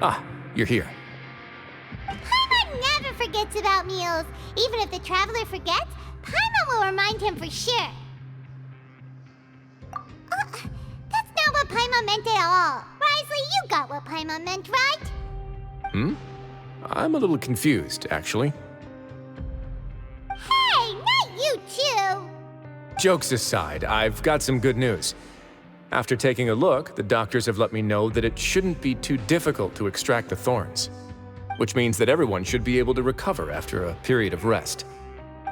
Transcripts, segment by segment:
Ah, you're here. Paimon never forgets about meals. Even if the traveler forgets, Paimon will remind him for sure. That's not what Paimon meant at all. Wriothesley, you got what Paimon meant, right? I'm a little confused, actually. Hey, not you too! Jokes aside, I've got some good news. After taking a look, the doctors have let me know that it shouldn't be too difficult to extract the thorns, which means that everyone should be able to recover after a period of rest.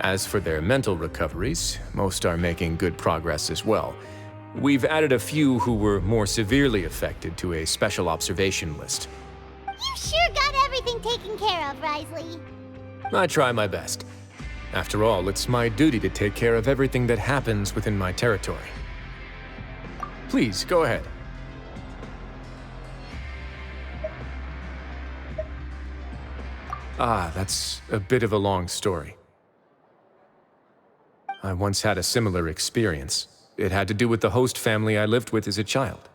As for their mental recoveries, most are making good progress as well. We've added a few who were more severely affected to a special observation list. You sure got everything taken care of, Wriothesley. I try my best. After all, it's my duty to take care of everything that happens within my territory. Please, go ahead. That's a bit of a long story. I once had a similar experience. It had to do with the host family I lived with as a child.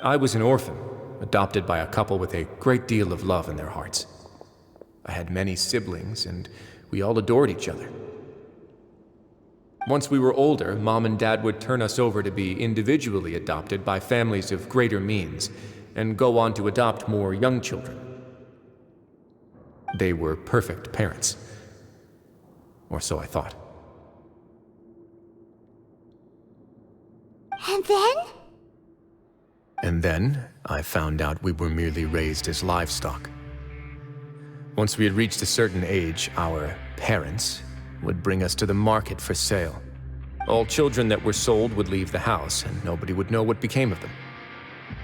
I was an orphan, adopted by a couple with a great deal of love in their hearts. I had many siblings, and we all adored each other. Once we were older, Mom and Dad would turn us over to be individually adopted by families of greater means, and go on to adopt more young children. They were perfect parents. Or so I thought. And then? And then, I found out we were merely raised as livestock. Once we had reached a certain age, our parents would bring us to the market for sale. All children that were sold would leave the house, and nobody would know what became of them.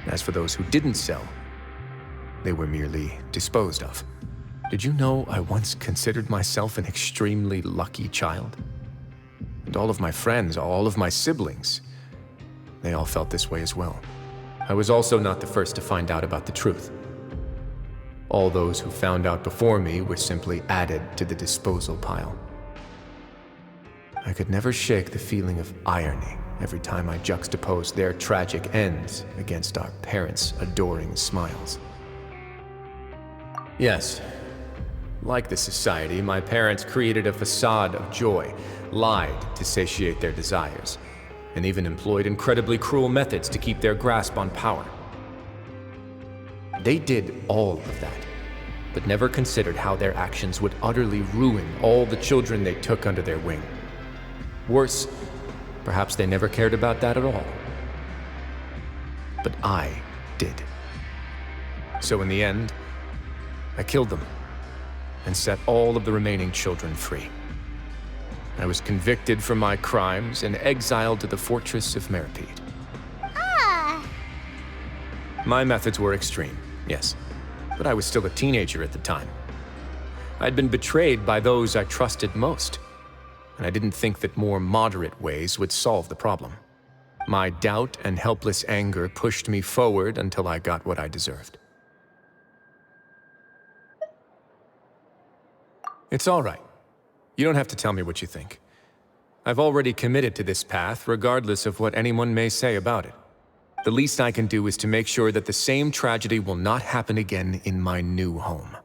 As for those who didn't sell, they were merely disposed of. Did you know I once considered myself an extremely lucky child? And all of my friends, all of my siblings, they all felt this way as well. I was also not the first to find out about the truth. All those who found out before me were simply added to the disposal pile. I could never shake the feeling of irony every time I juxtaposed their tragic ends against our parents' adoring smiles. Yes, like the society, my parents created a facade of joy, lied to satiate their desires, and even employed incredibly cruel methods to keep their grasp on power. They did all of that, but never considered how their actions would utterly ruin all the children they took under their wing. Worse, perhaps they never cared about that at all. But I did. So in the end, I killed them and set all of the remaining children free. I was convicted for my crimes and exiled to the fortress of Meripede. Ah! My methods were extreme, yes, but I was still a teenager at the time. I'd been betrayed by those I trusted most, and I didn't think that more moderate ways would solve the problem. My doubt and helpless anger pushed me forward until I got what I deserved. It's all right. You don't have to tell me what you think. I've already committed to this path, regardless of what anyone may say about it. The least I can do is to make sure that the same tragedy will not happen again in my new home.